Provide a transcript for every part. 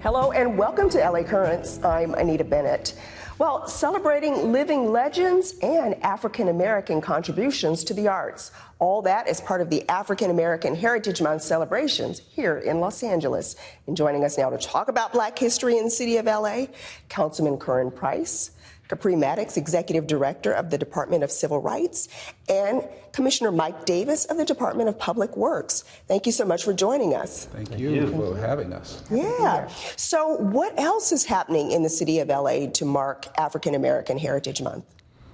Hello and welcome to LA Currents. I'm Anita Bennett. Well, celebrating living legends and African American contributions to the arts. All that is part of the African American Heritage Month celebrations here in Los Angeles. And joining us now to talk about Black history in the city of LA, Councilmember Curren Price, Capri Maddox, Executive Director of the Department of Civil Rights, and Commissioner Mike Davis of the Department of Public Works. Thank you so much for joining us. Thank you for having us. Yeah. So what else is happening in the city of LA to mark African American Heritage Month?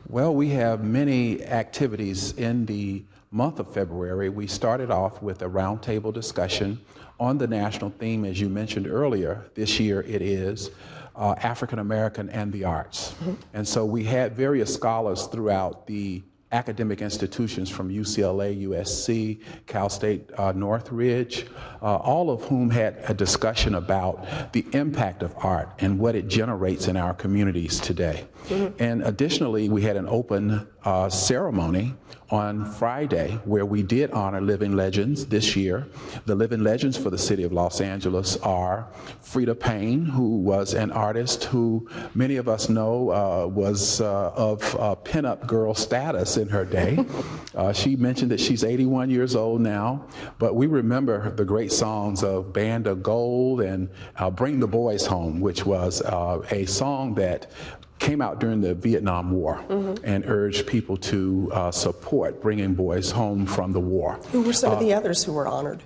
Well, we have many activities in the month of February. We started off with a roundtable discussion on the national theme, as you mentioned earlier. This year it is African American and the arts. Mm-hmm. And so we had various scholars throughout the academic institutions from UCLA, USC, Cal State Northridge, all of whom had a discussion about the impact of art and what it generates in our communities today. Mm-hmm. And additionally, we had an open ceremony on Friday where we did honor living legends this year. The living legends for the city of Los Angeles are Freda Payne, who was an artist who many of us know was of pinup girl status in her day. She mentioned that she's 81 years old now, but we remember the great songs of Band of Gold and Bring the Boys Home, which was a song that came out during the Vietnam War. Mm-hmm. And urged people to support bringing boys home from the war. Who were some of the others who were honored?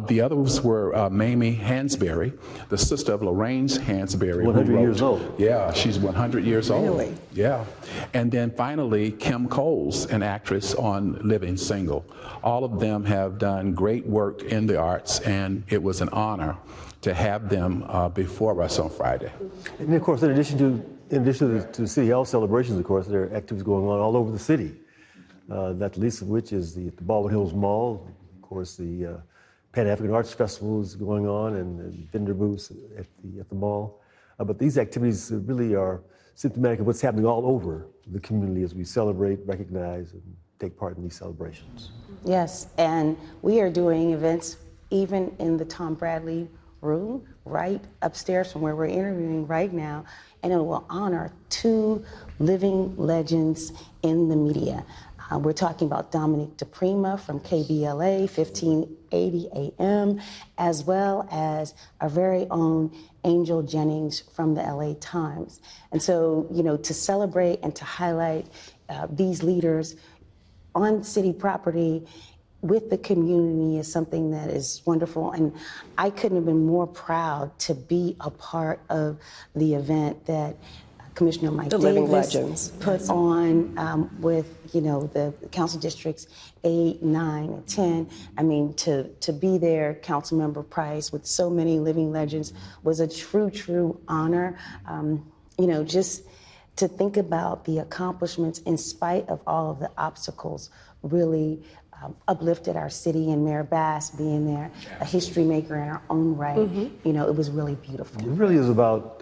The others were Mamie Hansberry, the sister of Lorraine Hansberry. 100 years old. Yeah, she's 100 years old. Really? Yeah. And then finally, Kim Coles, an actress on Living Single. All of them have done great work in the arts, and it was an honor to have them before us on Friday. And of course, in addition to City Hall celebrations, of course, there are activities going on all over the city. Not the least of which is the Baldwin Hills Mall. Of course, the Pan-African Arts Festival is going on, and vendor booths at the mall. But these activities really are symptomatic of what's happening all over the community as we celebrate, recognize, and take part in these celebrations. Yes, and we are doing events even in the Tom Bradley room, right upstairs from where we're interviewing right now, and it will honor two living legends in the media. We're talking about Dominique DePrima from KBLA, 1580 AM, as well as our very own Angel Jennings from the LA Times. And so, you know, to celebrate and to highlight these leaders on city property with the community is something that is wonderful, and I couldn't have been more proud to be a part of the event that Commissioner Mike Davis put on with, you know, the council districts 8, 9, and 10. I mean, to be there, Councilmember Price, with so many living legends, was a true honor. You know, just to think about the accomplishments in spite of all of the obstacles really uplifted our city, and Mayor Bass being there, a history maker in our own right. Mm-hmm. You know, it was really beautiful. It really is about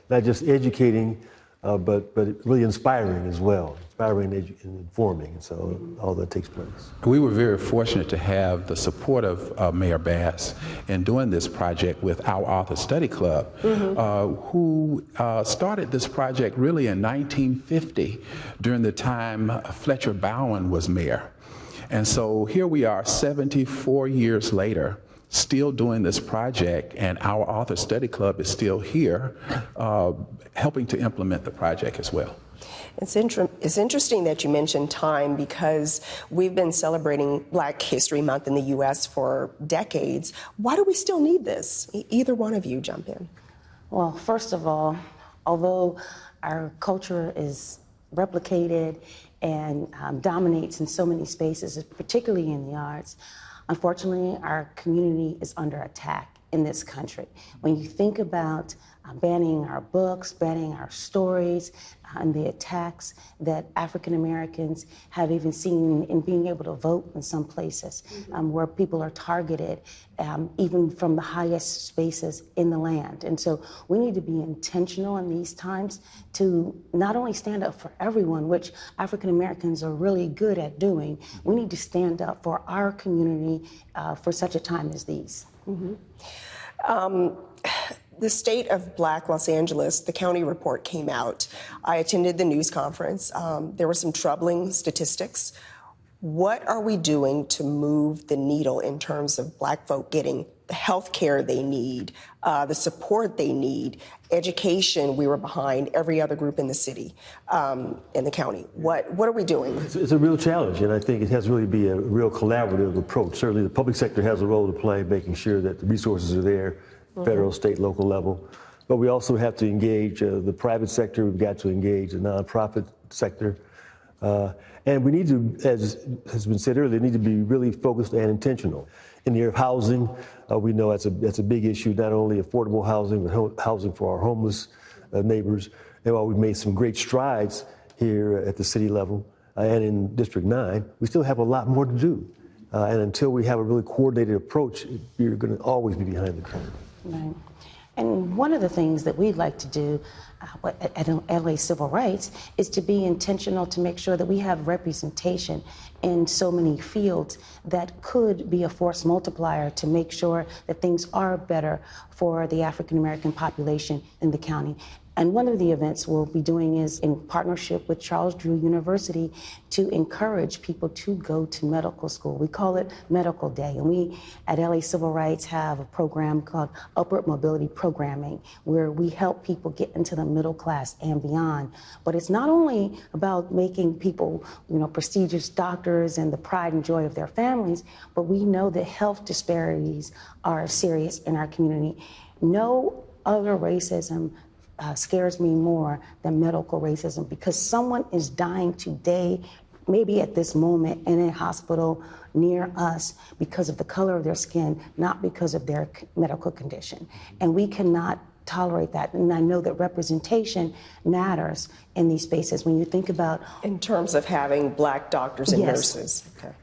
not just educating, but really inspiring as well, inspiring and informing, and so all that takes place. We were very fortunate to have the support of Mayor Bass in doing this project with our Author Study Club, mm-hmm. Who started this project really in 1950 during the time Fletcher Bowen was mayor. And so here we are 74 years later, still doing this project, and our Author Study Club is still here helping to implement the project as well. It's interesting that you mentioned time, because we've been celebrating Black History Month in the U.S. for decades. Why do we still need this? Either one of you jump in. Well, first of all, although our culture is replicated and dominates in so many spaces, particularly in the arts, unfortunately, our community is under attack in this country. When you think about banning our books, banning our stories, and the attacks that African Americans have even seen in being able to vote in some places, where people are targeted, even from the highest spaces in the land. And so we need to be intentional in these times to not only stand up for everyone, which African Americans are really good at doing, we need to stand up for our community for such a time as these. Mm-hmm. The State of Black Los Angeles, the county report came out. I attended the news conference. There were some troubling statistics. What are we doing to move the needle in terms of Black folk getting the health care they need, the support they need, education? We were behind every other group in the city, in the county. What are we doing? It's a real challenge, and I think it has to really be a real collaborative approach. Certainly the public sector has a role to play, making sure that the resources are there, federal, state, local level. But we also have to engage the private sector. We've got to engage the nonprofit sector. And we need to, as has been said earlier, need to be really focused and intentional. In the area of housing, we know that's a big issue, not only affordable housing, but housing for our homeless neighbors. And while we've made some great strides here at the city level and in District 9, we still have a lot more to do. And until we have a really coordinated approach, you're going to always be behind the curve. Right. And one of the things that we'd like to do at LA Civil Rights is to be intentional to make sure that we have representation in so many fields that could be a force multiplier to make sure that things are better for the African American population in the county. And one of the events we'll be doing is in partnership with Charles Drew University to encourage people to go to medical school. We call it Medical Day. And we at LA Civil Rights have a program called Upward Mobility Programming, where we help people get into the middle class and beyond. But it's not only about making people, prestigious doctors and the pride and joy of their families, but we know that health disparities are serious in our community. No other racism scares me more than medical racism, because someone is dying today, maybe at this moment in a hospital near us, because of the color of their skin, not because of their medical condition. And we cannot tolerate that. And I know that representation matters in these spaces. When you think about... In terms of having Black doctors and nurses. Okay.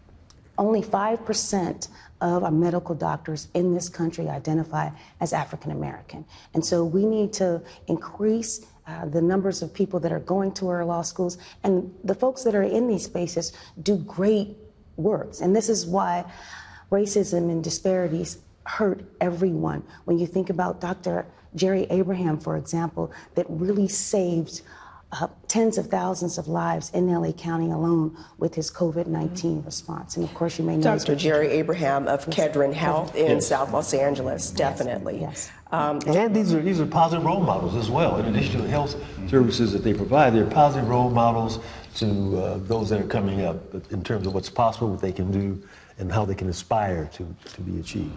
Only 5% of our medical doctors in this country identify as African American. And so we need to increase the numbers of people that are going to our law schools. And the folks that are in these spaces do great work. And this is why racism and disparities hurt everyone. When you think about Dr. Jerry Abraham, for example, that really saved tens of thousands of lives in LA County alone with his COVID-19 response. And of course, you may know Dr. Jerry Abraham of Kedron Health in South Los Angeles, definitely. Yes. And these are positive role models as well. In addition to the health services that they provide, they're positive role models to those that are coming up in terms of what's possible, what they can do, and how they can aspire to be achieved.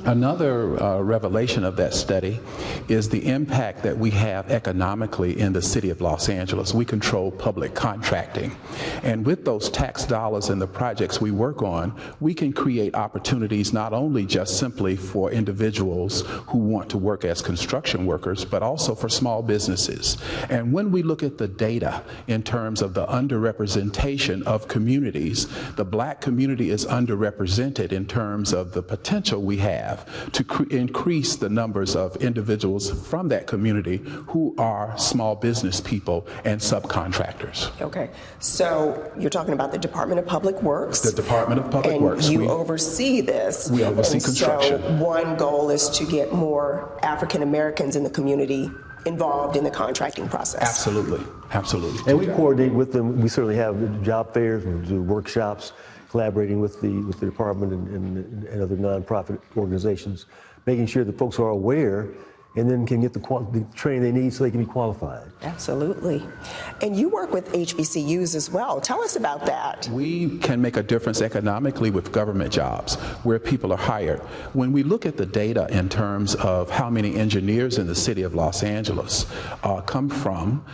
Another revelation of that study is the impact that we have economically in the city of Los Angeles. We control public contracting. And with those tax dollars and the projects we work on, we can create opportunities not only just simply for individuals who want to work as construction workers, but also for small businesses. And when we look at the data in terms of the underrepresentation of communities, the Black community is underrepresented in terms of the potential we have to increase the numbers of individuals from that community who are small business people and subcontractors. Okay, so you're talking about the Department of Public Works. The Department of Public Works. And you oversee this. We oversee construction. So one goal is to get more African Americans in the community involved in the contracting process. Absolutely, absolutely. And we coordinate with them. We certainly have job fairs, we do workshops, collaborating with the department and other nonprofit organizations, making sure that folks are aware and then can get the training they need so they can be qualified. Absolutely. And you work with HBCUs as well. Tell us about that. We can make a difference economically with government jobs where people are hired. When we look at the data in terms of how many engineers in the city of Los Angeles come from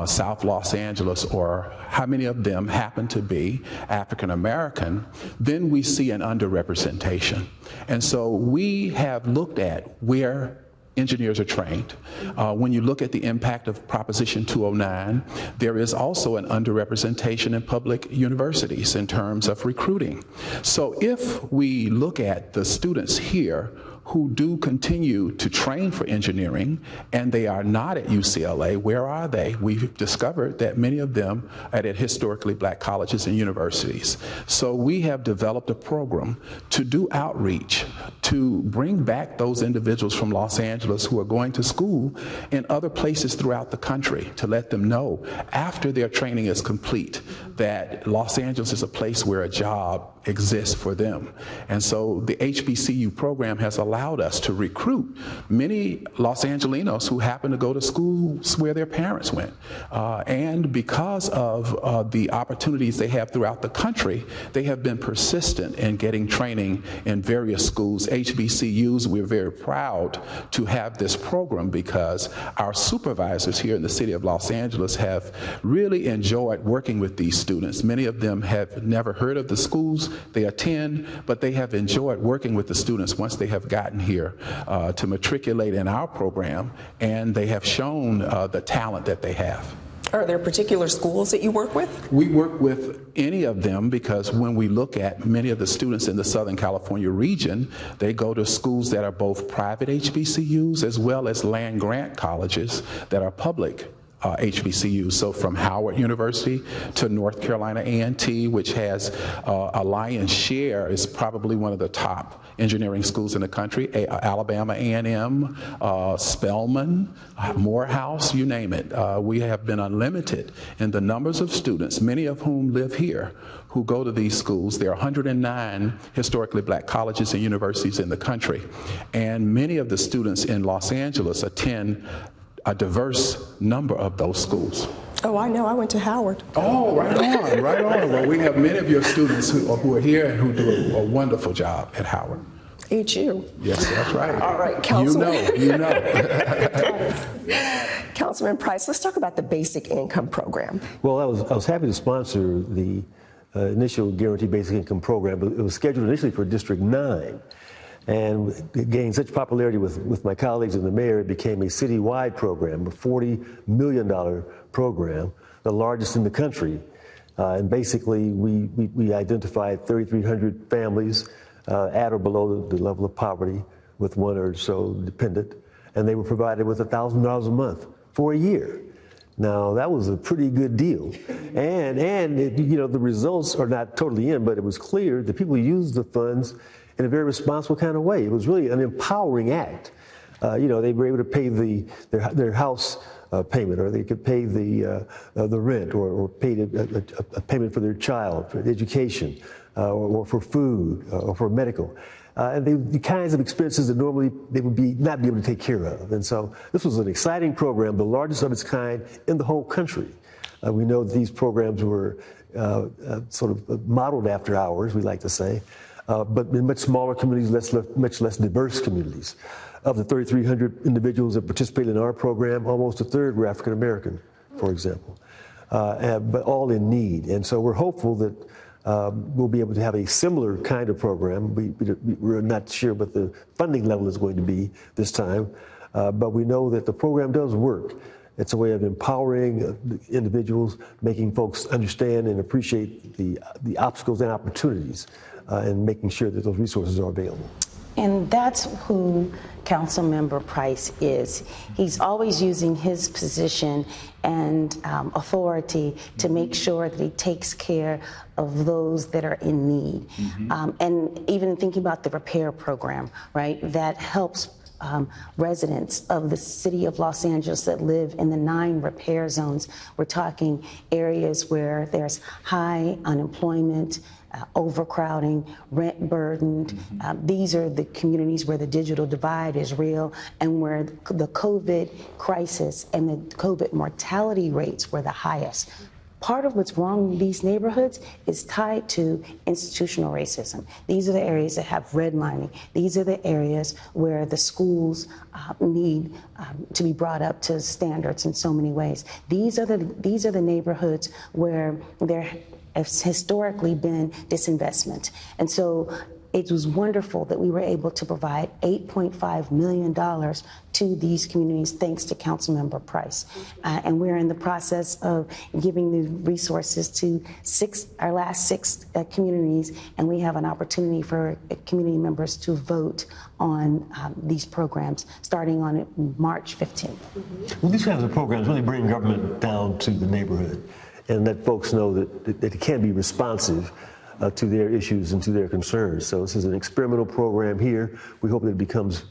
South Los Angeles, or how many of them happen to be African American, then we see an underrepresentation. And so we have looked at where engineers are trained. When you look at the impact of Proposition 209, there is also an underrepresentation in public universities in terms of recruiting. So if we look at the students here who do continue to train for engineering, and they are not at UCLA. Where are they? We've discovered that many of them are at historically black colleges and universities. So we have developed a program to do outreach, to bring back those individuals from Los Angeles who are going to school in other places throughout the country, to let them know after their training is complete that Los Angeles is a place where a job exists for them. And so the HBCU program has allowed us to recruit many Los Angelenos who happen to go to schools where their parents went. And because of the opportunities they have throughout the country, they have been persistent in getting training in various schools, HBCUs. We're very proud to have this program because our supervisors here in the city of Los Angeles have really enjoyed working with these students. Many of them have never heard of the schools they attend, but they have enjoyed working with the students once they have gotten here to matriculate in our program, and they have shown the talent that they have. Are there particular schools that you work with? We work with any of them because when we look at many of the students in the Southern California region, they go to schools that are both private HBCUs as well as land-grant colleges that are public HBCUs. So from Howard University to North Carolina A&T, which has a lion's share, is probably one of the top engineering schools in the country, Alabama A&M, Spelman, Morehouse, you name it. We have been unlimited in the numbers of students, many of whom live here, who go to these schools. There are 109 historically black colleges and universities in the country, and many of the students in Los Angeles attend a diverse number of those schools. Oh, I know. I went to Howard. Oh, right on, right on. Well, we have many of your students who are here and who do a wonderful job at Howard. HU. Yes, that's right. All right, Councilman. You know. Councilman Price, let's talk about the basic income program. Well, I was happy to sponsor the initial Guaranteed Basic Income program, but it was scheduled initially for District 9. And it gained such popularity with my colleagues and the mayor, it became a citywide program, a $40 million program, the largest in the country. And basically, we identified 3,300 families at or below the level of poverty with one or so dependent, and they were provided with $1,000 a month for a year. Now, that was a pretty good deal. And you know, the results are not totally in, but it was clear that people used the funds in a very responsible kind of way. It was really an empowering act. You know, they were able to pay their house payment, or they could pay the rent, or pay a payment for their child, for education, or for food, or for medical. And the kinds of expenses that normally they would not be able to take care of. And so this was an exciting program, the largest of its kind in the whole country. We know that these programs were sort of modeled after ours, we like to say, but in much smaller communities, much less diverse communities. Of the 3,300 individuals that participated in our program, almost a third were African American, for example, but all in need. And so we're hopeful that we'll be able to have a similar kind of program. We're not sure what the funding level is going to be this time, but we know that the program does work. It's a way of empowering individuals, making folks understand and appreciate the obstacles and opportunities, and making sure that those resources are available. And that's who Councilmember Price is. He's always using his position and authority to make sure that he takes care of those that are in need. And even thinking about the repair program, right, that helps residents of the city of Los Angeles that live in the 9 repair zones. We're talking areas where there's high unemployment, overcrowding, rent burdened. These are the communities where the digital divide is real, and where the COVID crisis and the COVID mortality rates were the highest. Part of what's wrong in these neighborhoods is tied to institutional racism. These are the areas that have redlining. These are the areas where the schools need to be brought up to standards in so many ways. These are the neighborhoods where there has historically been disinvestment. And so it was wonderful that we were able to provide $8.5 million to these communities thanks to Councilmember Price. And we're in the process of giving the resources to our last six communities, and we have an opportunity for community members to vote on these programs starting on March 15th. Well, these kinds of programs really bring government down to the neighborhood and let folks know that it can be responsive to their issues and to their concerns. So this is an experimental program here. We hope that it becomes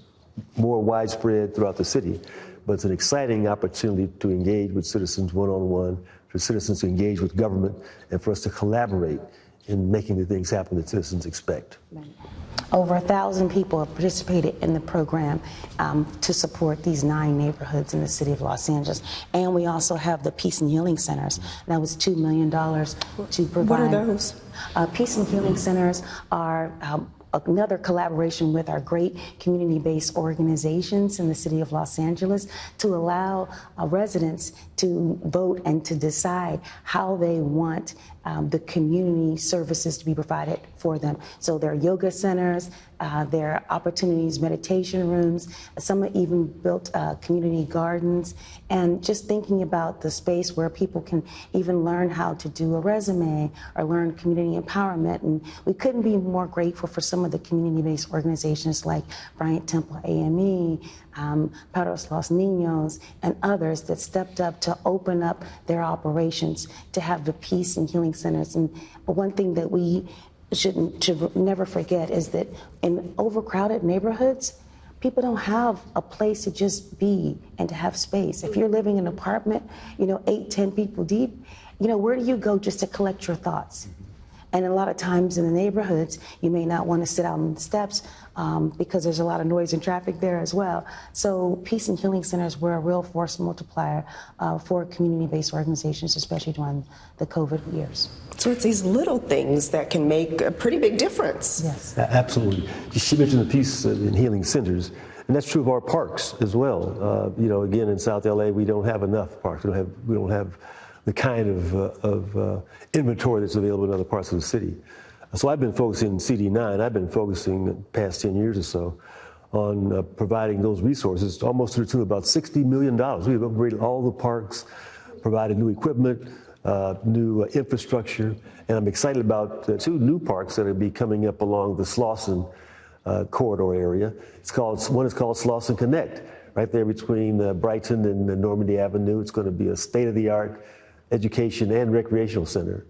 more widespread throughout the city, but it's an exciting opportunity to engage with citizens one-on-one, for citizens to engage with government, and for us to collaborate in making the things happen that citizens expect. Over 1,000 people have participated in the program to support these 9 neighborhoods in the city of Los Angeles. And we also have the Peace and Healing Centers. That was $2 million to provide. What are those? Peace and Healing Centers are another collaboration with our great community-based organizations in the city of Los Angeles to allow residents to vote and to decide how they want the community services to be provided for them. So there are yoga centers, there are opportunities, meditation rooms, some are even built community gardens, and just thinking about the space where people can even learn how to do a resume or learn community empowerment. And we couldn't be more grateful for some of the community-based organizations like Bryant Temple AME, Paros Los Niños, and others that stepped up to open up their operations to have the Peace and Healing Centers. And one thing that we should never forget is that in overcrowded neighborhoods, people don't have a place to just be and to have space. If you're living in an apartment, 8, 10 people deep, where do you go just to collect your thoughts? And a lot of times in the neighborhoods, you may not want to sit out on the steps because there's a lot of noise and traffic there as well. So Peace and Healing Centers were a real force multiplier for community-based organizations, especially during the COVID years. So it's these little things that can make a pretty big difference. Yes. Absolutely. She mentioned the Peace and Healing Centers, and that's true of our parks as well. Again, in South LA, we don't have enough parks. We don't have the kind of inventory that's available in other parts of the city. So I've been focusing in CD9, I've been focusing the past 10 years or so on providing those resources, almost to the tune of about $60 million. We've upgraded all the parks, provided new equipment, new infrastructure, and I'm excited about the 2 new parks that will be coming up along the Slauson corridor area. One is called Slauson Connect, right there between Brighton and Normandy Avenue. It's going to be a state-of-the-art education and recreational center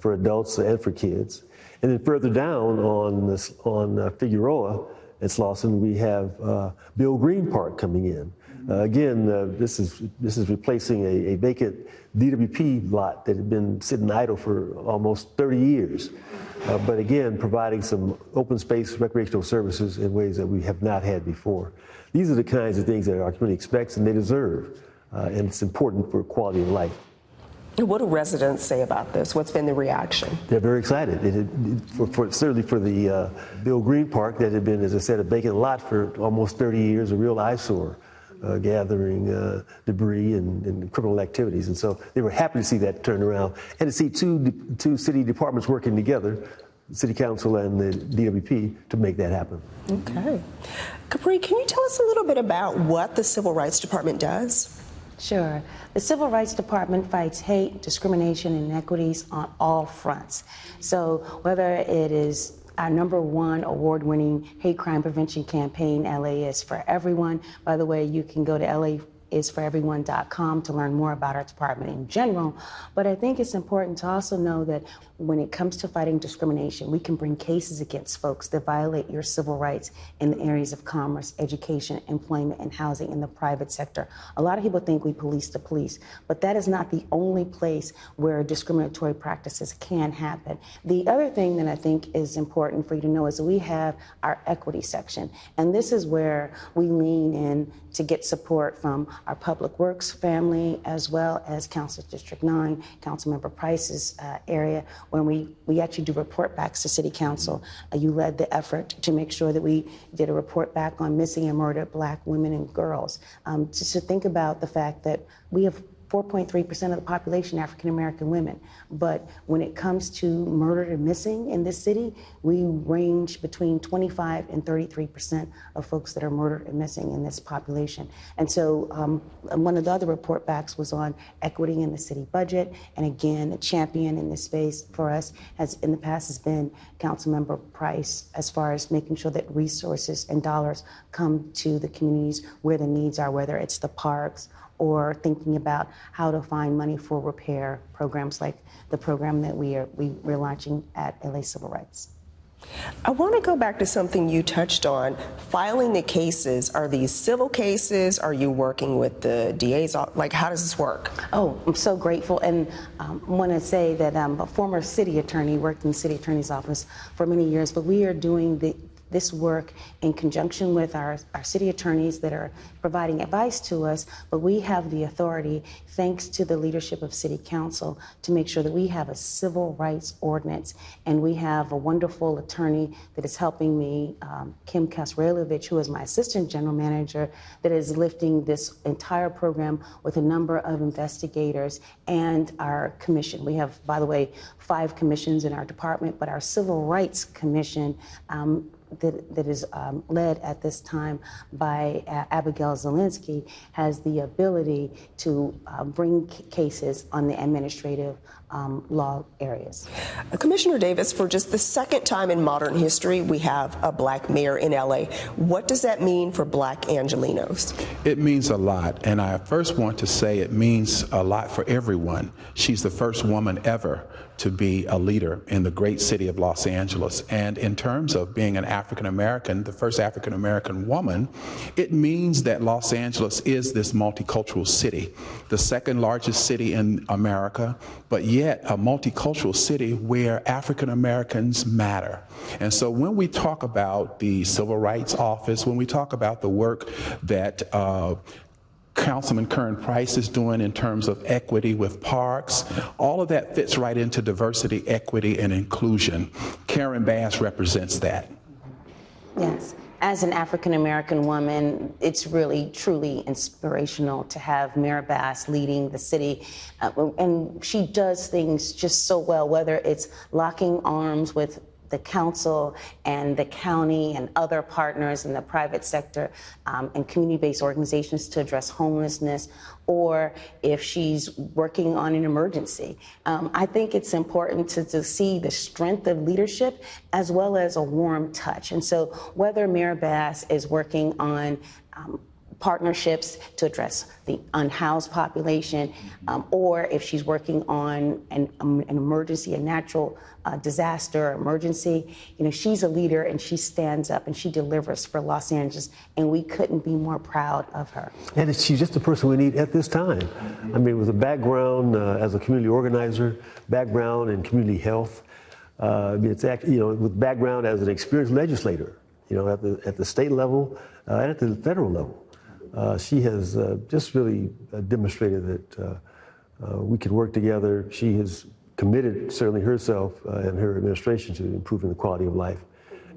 for adults and for kids. And then further down on Figueroa at Slauson, we have Bill Green Park coming in. Again, this is replacing a vacant DWP lot that had been sitting idle for almost 30 years. But again, providing some open space recreational services in ways that we have not had before. These are the kinds of things that our community expects and they deserve. And it's important for quality of life. What do residents say about this? What's been the reaction? They're very excited. Certainly for the Bill Green Park that had been, as I said, a vacant lot for almost 30 years, a real eyesore, gathering debris and criminal activities. And so they were happy to see that turn around and to see two city departments working together, the City Council and the DWP, to make that happen. Okay. Capri, can you tell us a little bit about what the Civil Rights Department does? Sure. The Civil Rights Department fights hate, discrimination, and inequities on all fronts. So whether it is our #1 award-winning hate crime prevention campaign, LA is for Everyone. By the way, you can go to laisforeveryone.com to learn more about our department in general. But I think it's important to also know that when it comes to fighting discrimination, we can bring cases against folks that violate your civil rights in the areas of commerce, education, employment, and housing in the private sector. A lot of people think we police the police, but that is not the only place where discriminatory practices can happen. The other thing that I think is important for you to know is that we have our equity section, and this is where we lean in to get support from our Public Works family, as well as Council District 9, Councilmember Price's area, when we actually do report backs to City Council. You led the effort to make sure that we did a report back on missing and murdered Black women and girls. Just to think about the fact that we have 4.3% of the population African American women. But when it comes to murdered and missing in this city, we range between 25 and 33% of folks that are murdered and missing in this population. And so one of the other report backs was on equity in the city budget. And again, a champion in this space for us has in the past has been Councilmember Price, as far as making sure that resources and dollars come to the communities where the needs are, whether it's the parks or thinking about how to find money for repair programs like the program that we're launching at LA Civil Rights. I want to go back to something you touched on, filing the cases. Are these civil cases? Are you working with the DA's? Like, how does this work? Oh, I'm so grateful, and want to say that I'm a former city attorney, worked in the city attorney's office for many years, but we are doing this work in conjunction with our city attorneys that are providing advice to us, but we have the authority, thanks to the leadership of City Council, to make sure that we have a civil rights ordinance. And we have a wonderful attorney that is helping me, Kim Kasrailovich, who is my assistant general manager, that is lifting this entire program with a number of investigators and our commission. We have, by the way, 5 commissions in our department, but our Civil Rights Commission that is led at this time by Abigail Zielinski has the ability to bring cases on the administrative law areas. Commissioner Davis, for just the second time in modern history, we have a black mayor in LA. What does that mean for black Angelenos? It means a lot, and I first want to say it means a lot for everyone. She's the first woman ever to be a leader in the great city of Los Angeles. And in terms of being an African American, the first African American woman, it means that Los Angeles is this multicultural city, the second largest city in America, but yet a multicultural city where African Americans matter. And so when we talk about the Civil Rights Office, when we talk about the work that Councilman Curren Price is doing in terms of equity with parks, all of that fits right into diversity, equity, and inclusion. Karen Bass represents that. Yes. As an African-American woman, it's really, truly inspirational to have Mayor Bass leading the city. And she does things just so well, whether it's locking arms with the council and the county and other partners in the private sector and community-based organizations to address homelessness, or if she's working on an emergency. I think it's important to see the strength of leadership as well as a warm touch. And so whether Mayor Bass is working on partnerships to address the unhoused population, or if she's working on an emergency, a natural disaster emergency, she's a leader and she stands up and she delivers for Los Angeles, and we couldn't be more proud of her. And she's just the person we need at this time. I mean, with a background as a community organizer, background in community health, with background as an experienced legislator, at the state level and at the federal level. She has just really demonstrated that we can work together. She has committed, certainly herself and her administration, to improving the quality of life.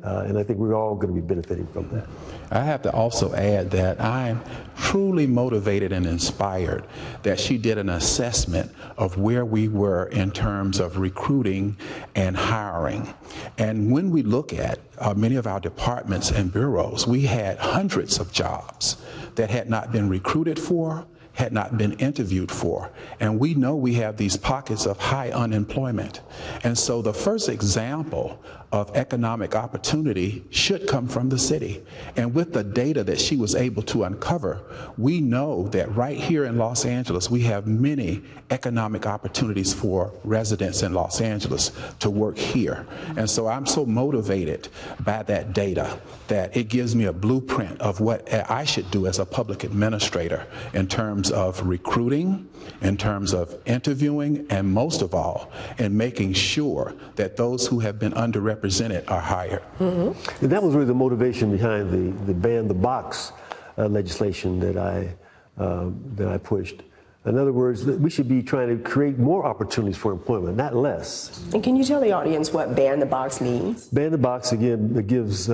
And I think we're all going to be benefiting from that. I have to also add that I'm truly motivated and inspired that she did an assessment of where we were in terms of recruiting and hiring. And when we look at many of our departments and bureaus, we had hundreds of jobs that had not been recruited for, had not been interviewed for. And we know we have these pockets of high unemployment. And so the first example of economic opportunity should come from the city. And with the data that she was able to uncover, we know that right here in Los Angeles, we have many economic opportunities for residents in Los Angeles to work here. And so I'm so motivated by that data that it gives me a blueprint of what I should do as a public administrator in terms of recruiting, in terms of interviewing, and most of all, in making sure that those who have been underrepresented are hired. Mm-hmm. And that was really the motivation behind the ban the box legislation that I pushed. In other words, we should be trying to create more opportunities for employment, not less. And can you tell the audience what ban the box means? Ban the box, again, it gives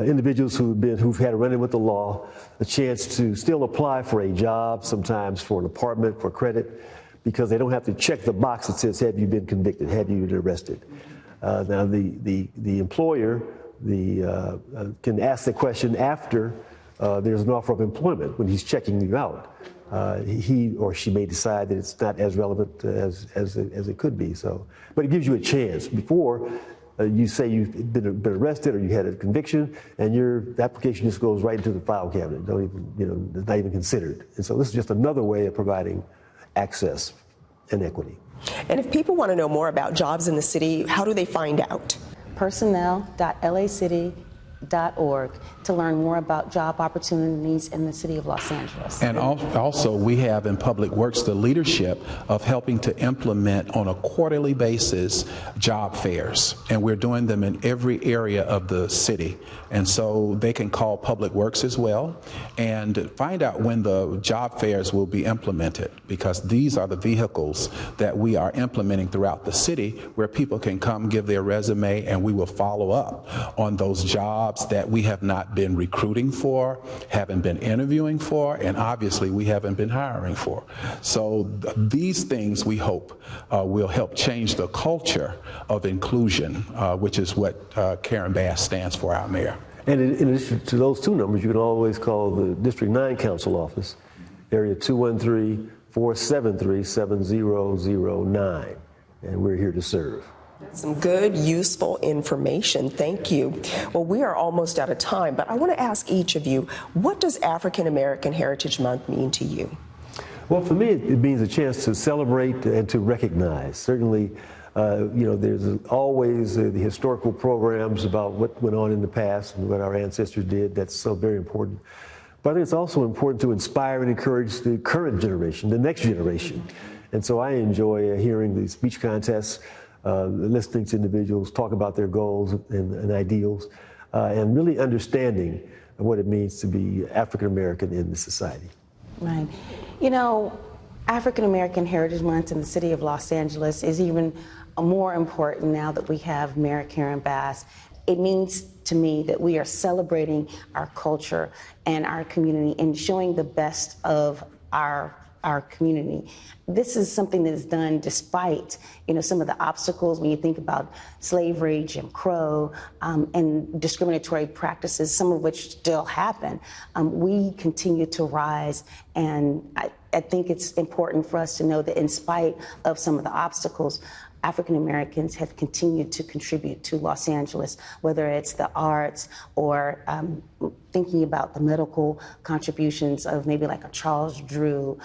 individuals who've had a run-in with the law a chance to still apply for a job, sometimes for an apartment, for credit, because they don't have to check the box that says, have you been convicted, have you been arrested? Now, the employer can ask the question after there's an offer of employment, when he's checking you out. He or she may decide that it's not as relevant as it could be. So, but it gives you a chance. Before, you say you've been arrested or you had a conviction, and your application just goes right into the file cabinet. Don't even, it's not even considered. And so this is just another way of providing access and equity. And if people want to know more about jobs in the city, how do they find out? Personnel.lacity.org to learn more about job opportunities in the city of Los Angeles. And also, we have in Public Works the leadership of helping to implement on a quarterly basis job fairs. And we're doing them in every area of the city. And so they can call Public Works as well and find out when the job fairs will be implemented, because these are the vehicles that we are implementing throughout the city where people can come give their resume, and we will follow up on those jobs that we have not been recruiting for, haven't been interviewing for, and obviously we haven't been hiring for. So these things, we hope, will help change the culture of inclusion, which is what Curren Bass stands for, our mayor. And in addition to those two numbers, you can always call the District 9 Council office, area 213-473-7009, and we're here to serve. Some good, useful information. Thank you. Well, we are almost out of time, but I want to ask each of you, what does African American Heritage Month mean to you? Well, for me, it means a chance to celebrate and to recognize. Certainly, there's always the historical programs about what went on in the past and what our ancestors did. That's so very important. But I think it's also important to inspire and encourage the current generation, the next generation. And so I enjoy hearing the speech contests, listening to individuals talk about their goals and ideals, and really understanding what it means to be African American in the society. Right. You know, African American Heritage Month in the city of Los Angeles is even more important now that we have Mayor Curren Bass. It means to me that we are celebrating our culture and our community and showing the best of our community. This is something that is done despite, some of the obstacles when you think about slavery, Jim Crow, and discriminatory practices, some of which still happen. We continue to rise, and I think it's important for us to know that in spite of some of the obstacles, African Americans have continued to contribute to Los Angeles, whether it's the arts or thinking about the medical contributions of maybe like a Charles Drew,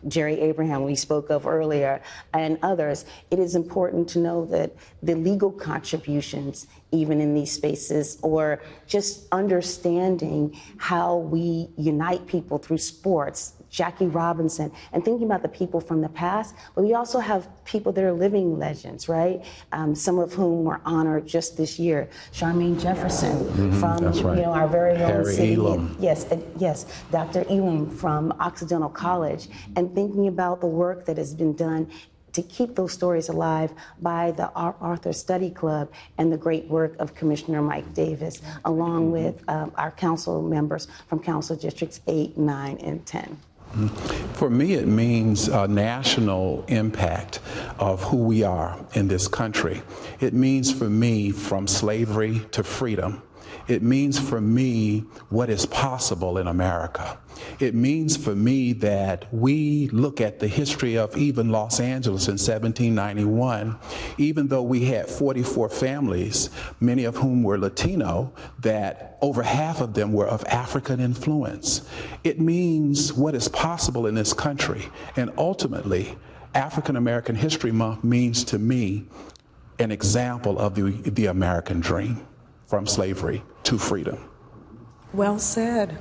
Jerry Abraham we spoke of earlier, and others. It is important to know that the legal contributions, even in these spaces, or just understanding how we unite people through sports, Jackie Robinson, and thinking about the people from the past, but we also have people that are living legends, right? Some of whom were honored just this year. Charmaine Jefferson from right. Our very own Harry city. Elam. Yes, Dr. Elam from Occidental College, and thinking about the work that has been done to keep those stories alive by the Arthur Study Club and the great work of Commissioner Mike Davis, along with our council members from Council Districts 8, 9, and 10. For me, it means a national impact of who we are in this country. It means for me from slavery to freedom. It means for me what is possible in America. It means for me that we look at the history of even Los Angeles in 1791, even though we had 44 families, many of whom were Latino, that over half of them were of African influence. It means what is possible in this country. And ultimately, African American History Month means to me an example of the American dream, from slavery to freedom. Well said.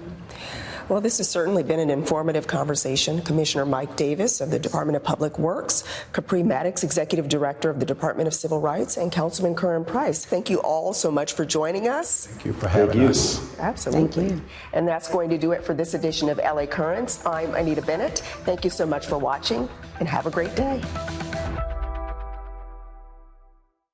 Well, this has certainly been an informative conversation. Commissioner Mike Davis of the Department of Public Works, Capri Maddox, Executive Director of the Department of Civil Rights, and Councilman Curren Price. Thank you all so much for joining us. Thank you for having us. Absolutely. Thank you. And that's going to do it for this edition of LA Currents. I'm Anita Bennett. Thank you so much for watching, and have a great day.